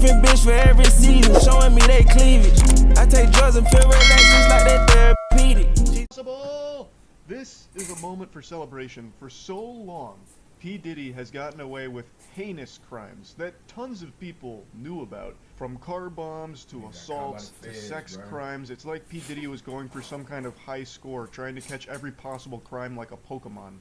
different bitch for every season, showing me they cleavage. I take drugs and feel relaxed just like that therapeutic. This is a moment for celebration. For so long, P. Diddy has gotten away with heinous crimes that tons of people knew about. From car bombs to assaults to sex crimes. It's like P. Diddy was going for some kind of high score, trying to catch every possible crime like a Pokemon.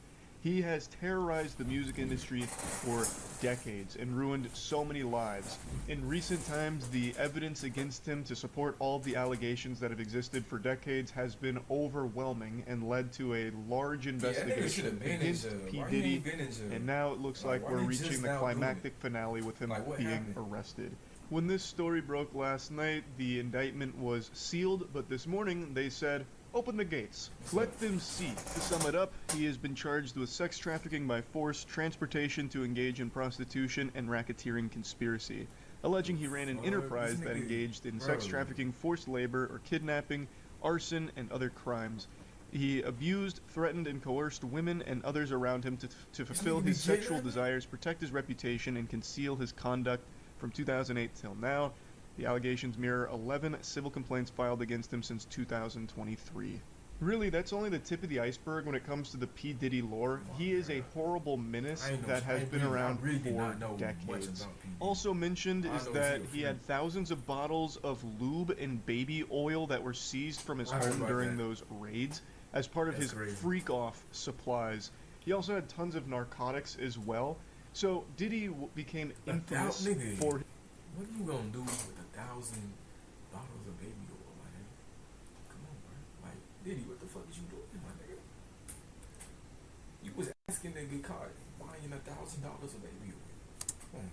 He has terrorized the music industry for decades and ruined so many lives. In recent times, the evidence against him to support all of the allegations that have existed for decades has been overwhelming and led to a large investigation against P. Diddy, and now it looks like we're reaching the climactic finale with him being arrested. When this story broke last night, the indictment was sealed, but this morning they said, open the gates. Let them see. To sum it up, he has been charged with sex trafficking by force, transportation to engage in prostitution, and racketeering conspiracy, alleging he ran an enterprise that engaged in sex trafficking, forced labor, or kidnapping, arson, and other crimes. He abused, threatened, and coerced women and others around him to fulfill his sexual desires, protect his reputation, and conceal his conduct from 2008 till now. The allegations mirror 11 civil complaints filed against him since 2023. Really, that's only the tip of the iceberg when it comes to the P. Diddy lore. He is a horrible menace that has been around for decades. Also mentioned is that he had thousands of bottles of lube and baby oil that were seized from his home during those raids as part of his freak-off supplies. He also had tons of narcotics as well. So Diddy became infamous for... What are you gonna do with 1,000 bottles of baby oil, my nigga? Come on, bro. Like, Diddy, what the fuck is you doing, my nigga? You was asking to get caught buying $1,000 of baby oil. Come on.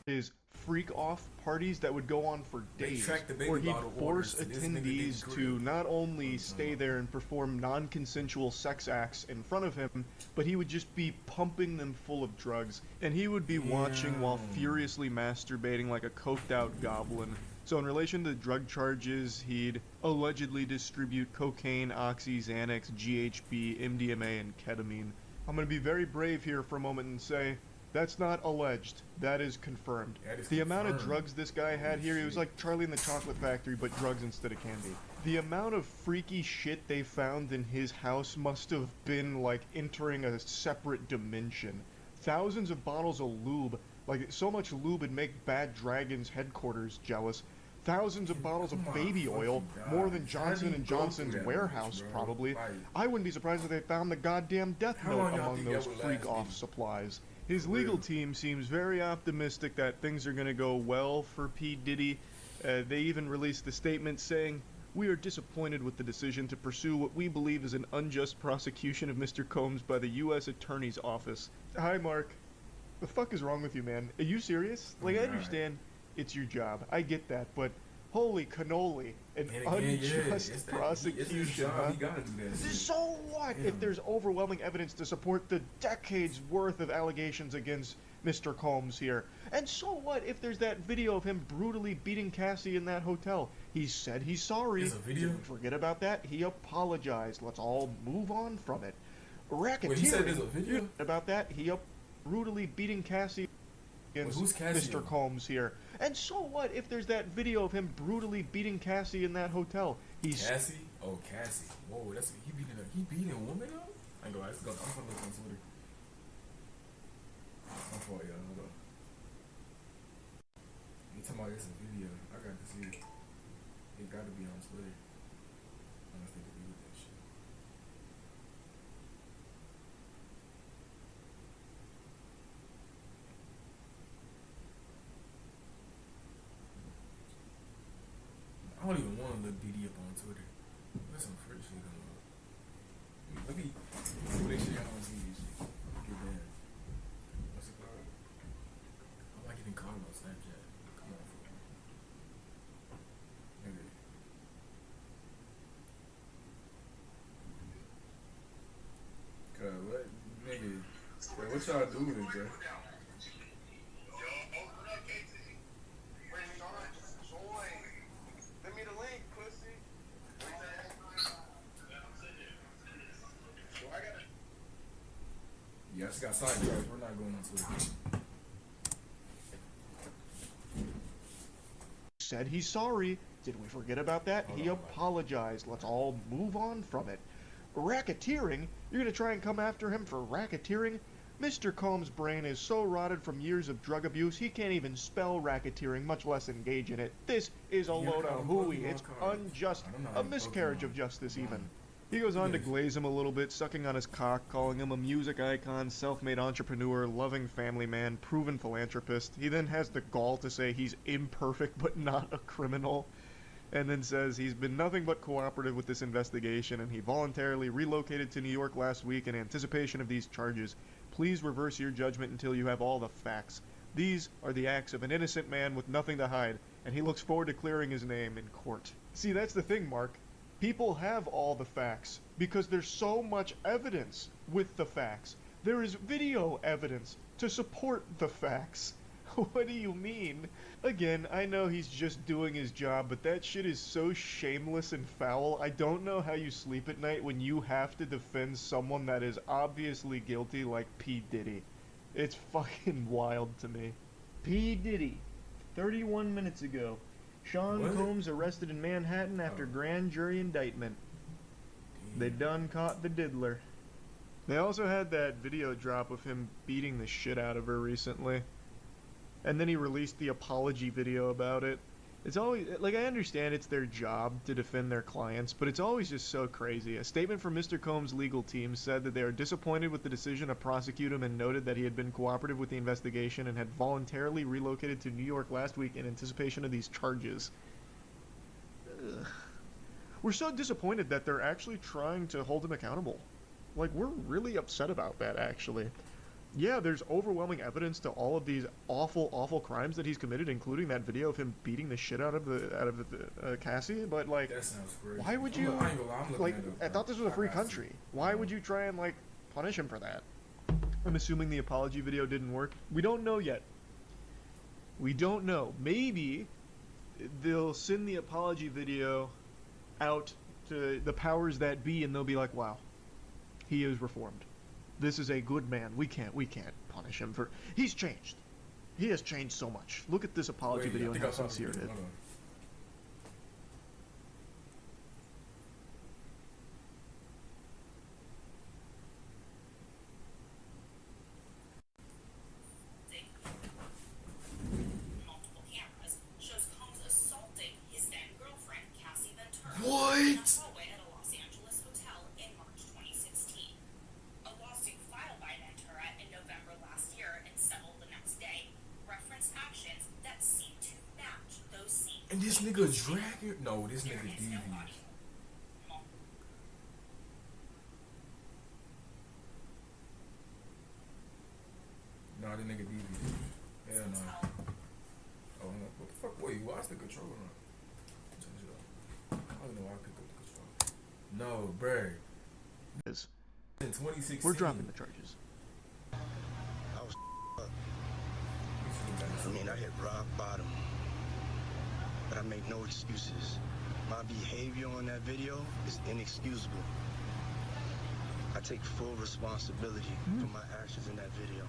His freak-off parties that would go on for days, where he'd force attendees to not only stay there and perform non-consensual sex acts in front of him, but he would just be pumping them full of drugs, and he would be watching while furiously masturbating like a coked-out goblin. So in relation to drug charges, he'd allegedly distribute cocaine, oxy, Xanax, GHB, MDMA, and ketamine. I'm going to be very brave here for a moment and say, that's not alleged. That is confirmed. The amount of drugs this guy had here, he was like Charlie in the Chocolate Factory, but drugs instead of candy. The amount of freaky shit they found in his house must have been like entering a separate dimension. Thousands of bottles of lube, like so much lube would make Bad Dragon's headquarters jealous. Thousands of bottles of baby oil, more than Johnson & Johnson's warehouse probably. I wouldn't be surprised if they found the goddamn death note among those freak-off supplies. His legal team seems very optimistic that things are going to go well for P. Diddy. They even released a statement saying, "We are disappointed with the decision to pursue what we believe is an unjust prosecution of Mr. Combs by the U.S. Attorney's Office." Hi, Mark. The fuck is wrong with you, man? Are you serious? Like, I understand it's your job. I get that, but holy cannoli, an unjust prosecution, huh? So what if there's overwhelming evidence to support the decades worth of allegations against Mr. Combs here? And so what if there's that video of him brutally beating Cassie in that hotel? He said he's sorry. Didn't forget about that. He apologized. Let's all move on from it. Racketeering. About that, he brutally beating Cassie against Mr. Combs here. And so what if there's that video of him brutally beating Cassie in that hotel? Cassie? Oh, Cassie. Whoa, that's he beating a woman up? I go, I'm gonna look on Twitter. My fault, y'all. Hold on. You talking about this video? I got to see it. It got to be on Twitter. Unless they delete that shit. I don't even want to look Diddy up on Twitter. There's some freak shit going on. Let me make sure y'all don't see this shit. Get down. What's it called? I'm not getting caught on Snapchat. Come on, fool. Nigga. God, what? Nigga. Bro, what y'all doing, bro? Yeah, I just got sidetracked. We're not going on Twitter. said he's sorry. Did we forget about that? He apologized. Let's all move on from it. Racketeering? You're gonna try and come after him for racketeering? Mr. Combs' brain is so rotted from years of drug abuse, he can't even spell racketeering, much less engage in it. This is a load of hooey. It's unjust. A miscarriage of justice, even. He goes on to glaze him a little bit, sucking on his cock, calling him a music icon, self-made entrepreneur, loving family man, proven philanthropist. He then has the gall to say he's imperfect but not a criminal, and then says he's been nothing but cooperative with this investigation, and he voluntarily relocated to New York last week in anticipation of these charges. Please reverse your judgment until you have all the facts. These are the acts of an innocent man with nothing to hide, and he looks forward to clearing his name in court. See, that's the thing, Mark. People have all the facts because there's so much evidence with the facts. There is video evidence to support the facts. What do you mean? Again, I know he's just doing his job, but that shit is so shameless and foul. I don't know how you sleep at night when you have to defend someone that is obviously guilty like P. Diddy. It's fucking wild to me. P. Diddy, 31 minutes ago. Sean Combs arrested in Manhattan after grand jury indictment. They done caught the diddler. They also had that video drop of him beating the shit out of her recently. And then he released the apology video about it. It's always, like, I understand it's their job to defend their clients, but it's always just so crazy. A statement from Mr. Combs' legal team said that they are disappointed with the decision to prosecute him and noted that he had been cooperative with the investigation and had voluntarily relocated to New York last week in anticipation of these charges. Ugh. We're so disappointed that they're actually trying to hold him accountable. Like, we're really upset about that, actually. Yeah, there's overwhelming evidence to all of these awful, awful crimes that he's committed, including that video of him beating the shit out of the Cassie. But like, that sounds crazy. Why would you? Like, I thought this was a free country. Why would you try and like punish him for that? I'm assuming the apology video didn't work. We don't know yet. We don't know. Maybe they'll send the apology video out to the powers that be, and they'll be like, "Wow, he is reformed. This is a good man. We can't punish him for... He's changed. He has changed so much. Look at this apology video and how sincere it is." Multiple cameras shows Combs assaulting his then girlfriend, Cassie Ventura. What? In a hallway at a Los Angeles hotel in March 2016. A lawsuit filed by Ventura in November last year and settled the next day referenced actions that seem to match those seen. And this nigga dragging? No, this nigga Diddy. No, this nigga Diddy. Hell no. Oh, no. What the fuck? Wait, why's the controller on? Change it up. I don't know why I picked up the controller. No, bruh. In 2016. We're dropping the charges. I was up. I mean, I hit rock bottom. But I make no excuses. My behavior on that video is inexcusable. I take full responsibility for my actions in that video.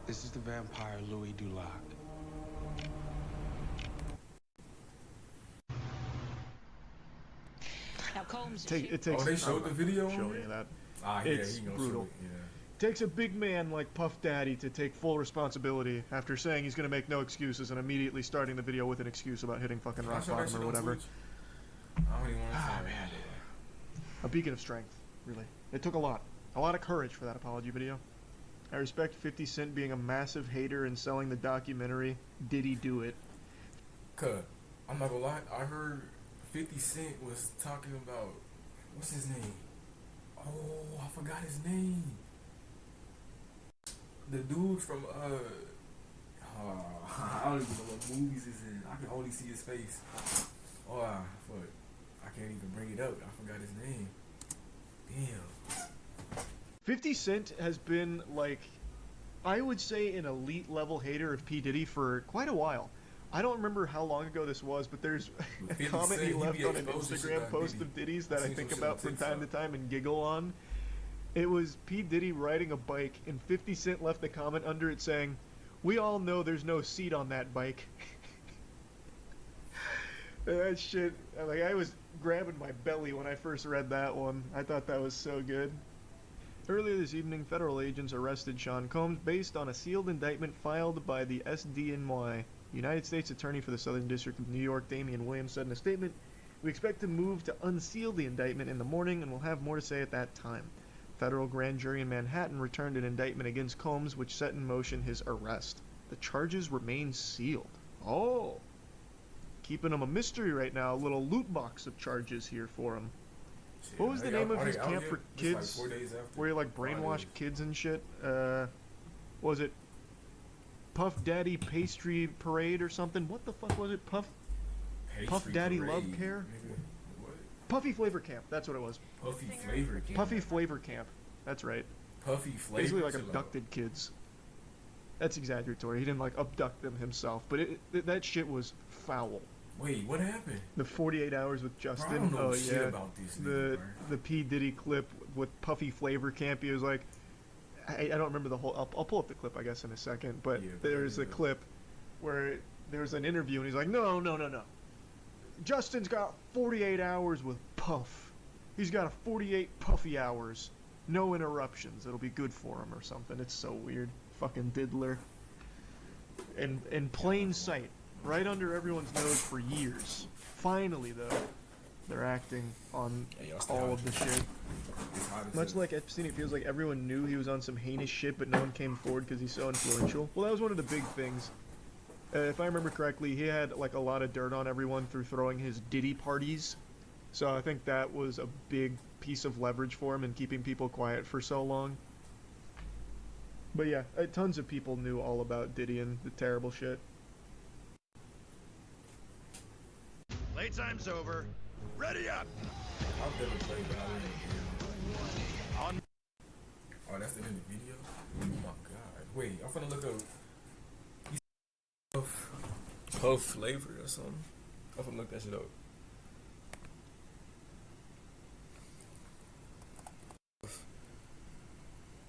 This is the vampire Louis Dulac. Now Combs. It takes. Oh, they showed the video. Showing you that. Ah, yeah, It's he gonna brutal. show it, yeah. Takes a big man like Puff Daddy to take full responsibility after saying he's gonna make no excuses and immediately starting the video with an excuse about hitting fucking Can I rock show that bottom shit or on whatever. Twitch? I don't even want to Ah, man. A beacon of strength, really. It took a lot of courage for that apology video. I respect 50 Cent being a massive hater and selling the documentary Diddy Do It. Cuz, I'm not gonna lie, I heard 50 Cent was talking about, what's his name? Oh, I forgot his name. The dude from, I don't even know what movies he's in. I can only see his face. Oh, fuck. I can't even bring it up. I forgot his name. Damn. 50 Cent has been, like, I would say an elite level hater of P. Diddy for quite a while. I don't remember how long ago this was, but there's a 50 comment he Cent, left be on an exposed to shit Instagram on post Diddy. of Diddy's that I seen think some shit about on from time to TikTok. time and giggle on. It was P. Diddy riding a bike, and 50 Cent left a comment under it saying, We all know there's no seat on that bike. That shit, like, I was grabbing my belly when I first read that one. I thought that was so good. Earlier this evening, federal agents arrested Sean Combs based on a sealed indictment filed by the SDNY. United States Attorney for the Southern District of New York, Damian Williams, said in a statement, "We expect to move to unseal the indictment in the morning and we'll have more to say at that time." Federal grand jury in Manhattan returned an indictment against Combs, which set in motion his arrest. The charges remain sealed. Oh! Keeping him a mystery right now. A little loot box of charges here for him. Shit, What was the name of his camp for Like kids? 4 days after. Where you like brainwash kids and shit? Was it Puff Daddy Pastry Parade or something? What the fuck was it? Puff Daddy Parade, Love Care? Nigga. What? Puffy Flavor Camp. That's what it was. Puffy Flavor Camp. Puffy Flavor Camp. That's right. Puffy Flavor. Basically like abducted kids. That's exaggeratory. He didn't like abduct them himself, but that shit was foul. Wait, what happened? The 48 Hours with Justin. Bro, I don't know oh shit yeah. about these niggas, The P Diddy clip with Puffy Flavor Camp. He was like, I don't remember the whole. I'll pull up the clip I guess in a second. But Yeah, there's a clip where there's an interview and he's like, no. Justin's got 48 hours with Puff. He's got a 48 Puffy hours. No interruptions. It'll be good for him or something. It's so weird. Fucking diddler. In plain sight. Right under everyone's nose for years. Finally, though, they're acting on all of the shit. Much like Epstein, it feels like everyone knew he was on some heinous shit, but no one came forward because he's so influential. Well, that was one of the big things. If I remember correctly, he had like a lot of dirt on everyone through throwing his Diddy parties. So I think that was a big piece of leverage for him in keeping people quiet for so long. But yeah, tons of people knew all about Diddy and the terrible shit. Playtime's over. Ready up! I've never played Valorant. Oh, that's the end of the video? Oh my god. Wait, I'm finna look up Puff Flavor or something. I'm finna look that shit up.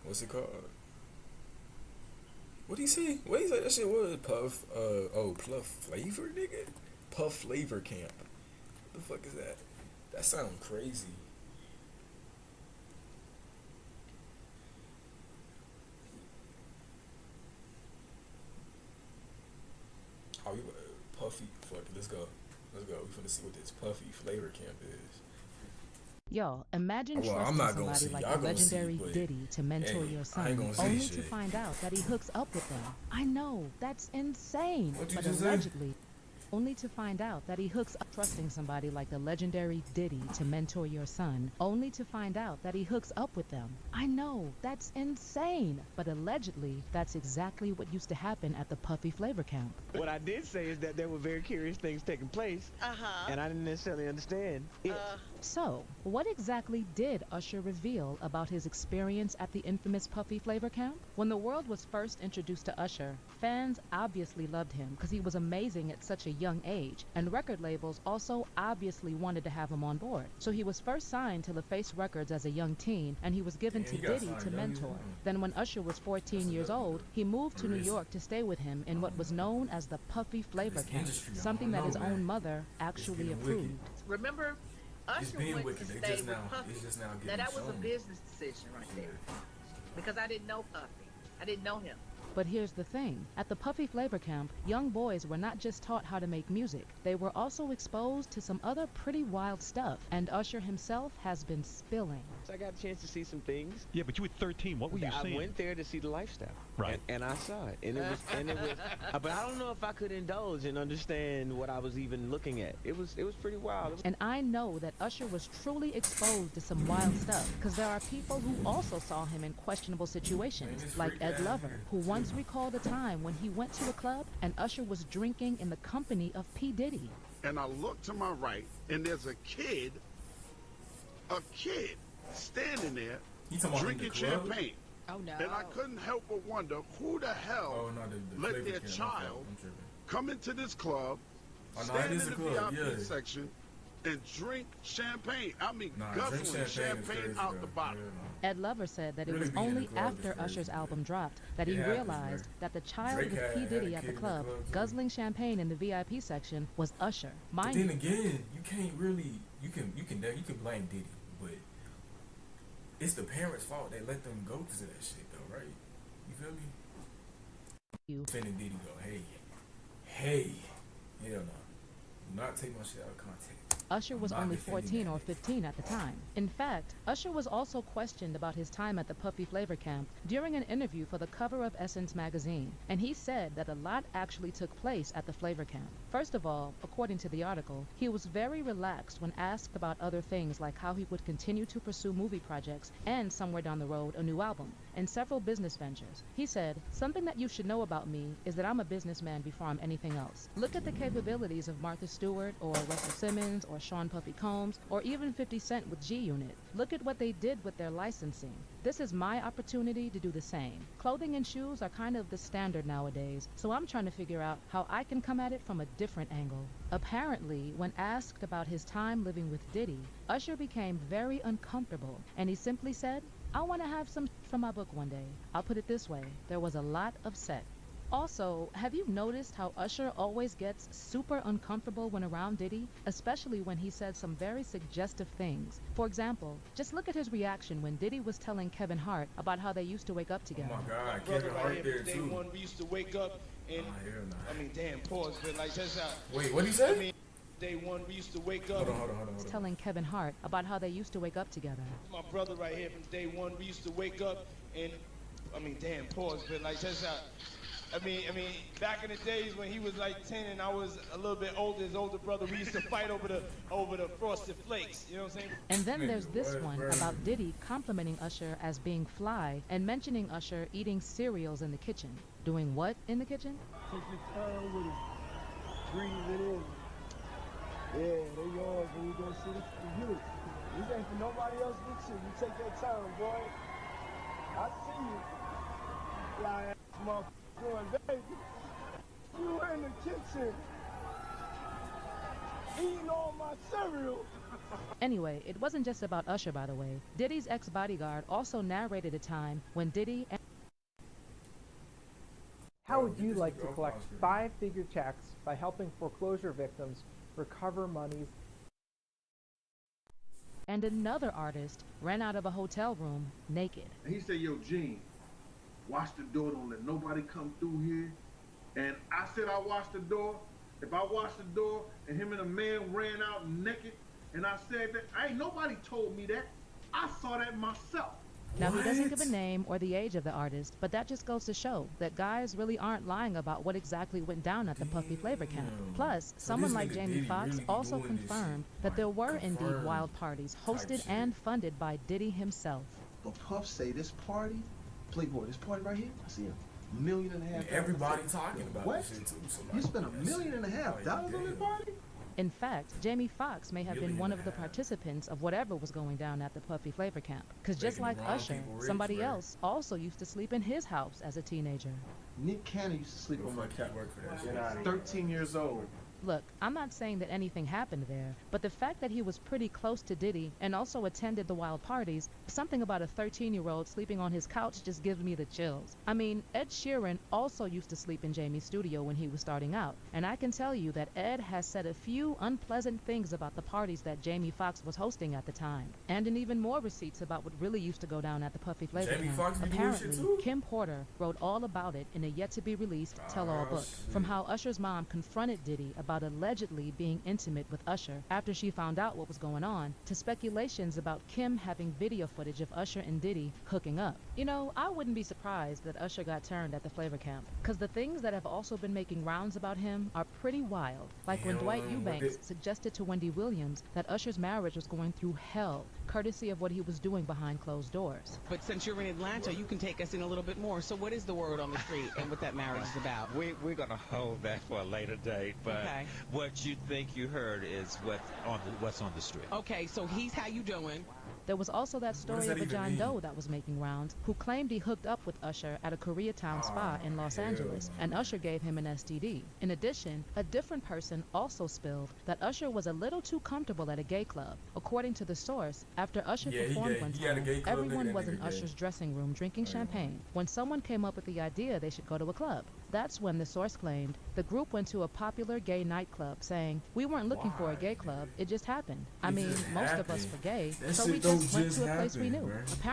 What's it called? What do you say? What do you say that shit was? Puff, Puff Flavor, nigga? Puff Flavor Camp. What the fuck is that? That sounds crazy. Oh, you Puffy. Fuck it, let's go. We finna see what this Puffy Flavor Camp is. Yo, imagine Well, I'm trusting not gonna somebody see. like Y'all the gonna see, legendary but Diddy to mentor hey, your I son, ain't gonna see only shit. to find out that he hooks up with them. I know, that's insane. What you But just say? allegedly, only to find out that he hooks up trusting somebody like the legendary Diddy to mentor your son, only to find out that he hooks up with them. I know, that's insane. But allegedly, that's exactly what used to happen at the Puffy Flavor Camp. What I did say is that there were very curious things taking place, and I didn't necessarily understand it. So, what exactly did Usher reveal about his experience at the infamous Puffy Flavor Camp? When the world was first introduced to Usher, fans obviously loved him because he was amazing at such a young age, and record labels also obviously wanted to have him on board. So he was first signed to LaFace Records as a young teen, and he was given to Diddy to mentor. Then when Usher was 14 years old, he moved to New York to stay with him in what was known as the Puffy Flavor Camp, something that his own mother actually approved. Remember, Usher went to stay It's with Puffy. just now Now getting that was a shown. business decision right there. Because I didn't know Puffy. I didn't know him. But here's the thing. At the Puffy Flavor Camp, young boys were not just taught how to make music. They were also exposed to some other pretty wild stuff. And Usher himself has been spilling. So I got a chance to see some things. Yeah, but you were 13. What were you I saying? went there to see the lifestyle, Right. And I saw it, and it was, but I don't know if I could indulge and understand what I was even looking at. It was pretty wild. And I know that Usher was truly exposed to some wild stuff, because there are people who also saw him in questionable situations, like Ed Lover, who once recalled a time when he went to a club and Usher was drinking in the company of P. Diddy. And I look to my right, and there's a kid standing there drinking champagne. Oh no. And I couldn't help but wonder who the hell let Flavor their Camp, child I'm tripping. come into this club, Oh, no, stand it in is the a club, VIP yeah. section, and drink champagne. I mean, Nah, guzzling drink champagne crazy, out though. the bottle. Yeah. Ed Lover said that it Really was being in the only club is after crazy, Usher's man. album dropped that It he happens, realized man. that the child Drake with had P. a Diddy at kid the in the club, club, too. guzzling champagne in the VIP section, was Usher. But Mind then you, again, you can't really you can blame Diddy, but it's the parents' fault they let them go to that shit though, right? You feel me? Defending Diddy though, hey, hell no, do not take my shit out of context. Usher was I'm not only defending 14 that or nigga. 15 at the time. In fact, Usher was also questioned about his time at the Puffy Flavor camp during an interview for the cover of Essence magazine, and he said that a lot actually took place at the Flavor camp. First of all, according to the article, he was very relaxed when asked about other things like how he would continue to pursue movie projects and, somewhere down the road, a new album, and several business ventures. He said, "Something that you should know about me is that I'm a businessman before I'm anything else. Look at the capabilities of Martha Stewart or Russell Simmons or Sean Puffy Combs or even 50 Cent with G-Unit. Look at what they did with their licensing. This is my opportunity to do the same. Clothing and shoes are kind of the standard nowadays, so I'm trying to figure out how I can come at it from a different angle." Apparently, when asked about his time living with Diddy, Usher became very uncomfortable, and he simply said, "I want to have some from my book one day. I'll put it this way, there was a lot of sex." Also, have you noticed how Usher always gets super uncomfortable when around Diddy, especially when he said some very suggestive things? For example, just look at his reaction when Diddy was telling Kevin Hart about how they used to wake up together. Oh my God, Kevin Hart there Day too. one, we used to wake up and damn, pause, but like that's how. Wait, what did he say? I mean, day one, we used to wake up. Hold on. Was telling Kevin Hart about how they used to wake up together. My brother right here from day one, we used to wake up and damn, pause, but like that's how. I mean, back in the days when he was like 10 and I was a little bit older, his older brother, we used to fight over the frosted flakes. You know what I'm saying? And then there's this one about Diddy complimenting Usher as being fly and mentioning Usher eating cereals in the kitchen. Doing what in the kitchen? Take your time with it. Breathe it in. Yeah, they yours when you go see this for you. This ain't for nobody else but you. You take your time, boy. I see you. Fly ass motherfucker going, baby. You were in the kitchen eating all my cereal. Anyway, it wasn't just about Usher, by the way. Diddy's ex-bodyguard also narrated a time when Diddy and How would you like to collect 5-figure checks by helping foreclosure victims recover monies? And another artist ran out of a hotel room naked. And he said, "Yo, Gene, watch the door, don't let nobody come through here." And I said I watched the door. If I watched the door and him and a man ran out naked, and I said that, ain't nobody told me that. I saw that myself. Now, he doesn't give a name or the age of the artist, but that just goes to show that guys really aren't lying about what exactly went down at the Puffy Flavor camp. Plus, someone like Jamie Foxx also confirmed that there were indeed wild parties hosted and funded by Diddy himself. But Puff say this party, Playboy, this party right here, I see $1.5 million. Everybody talking about what? this shit too. So You spent $1.5 million on this party? In fact, Jamie Foxx may have been one of the participants of whatever was going down at the Puffy Flavor camp. Because just like Usher, somebody else also used to sleep in his house as a teenager. Nick Cannon used to sleep on my couch. 13 years old. Look, I'm not saying that anything happened there, but the fact that he was pretty close to Diddy and also attended the wild parties, something about a 13-year-old sleeping on his couch just gives me the chills. I mean, Ed Sheeran also used to sleep in Jamie's studio when he was starting out, and I can tell you that Ed has said a few unpleasant things about the parties that Jamie Foxx was hosting at the time, and in even more receipts about what really used to go down at the Puffy Flavor camp. Apparently, Kim Porter wrote all about it in a yet-to-be-released tell-all book, from how Usher's mom confronted Diddy about allegedly being intimate with Usher after she found out what was going on, to speculations about Kim having video footage of Usher and Diddy hooking up. You know, I wouldn't be surprised that Usher got turned at the Flavor camp, because the things that have also been making rounds about him are pretty wild, like when Dwight Eubanks suggested to Wendy Williams that Usher's marriage was going through hell, courtesy of what he was doing behind closed doors. But since you're in Atlanta, you can take us in a little bit more. So what is the word on the street and what that marriage is about? We're going to hold that for a later date, but what you think you heard is what's on the street. Okay, so he's how you doing? There was also that story that of a even John mean? Doe that was making rounds who claimed he hooked up with Usher at a Koreatown spa in Los Angeles, and Usher gave him an STD. In addition, a different person also spilled that Usher was a little too comfortable at a gay club. According to the source, after Usher Yeah, he performed gay. one He got a time, gay club, everyone nigga, was that in nigga gay. Usher's dressing room drinking champagne when someone came up with the idea they should go to a club. That's when the source claimed the group went to a popular gay nightclub, saying, "We weren't looking for a gay club, it just happened. I It mean, just most of us happened. were gay, That so shit we don't just went just to a place we happen, knew." bruh. Apparently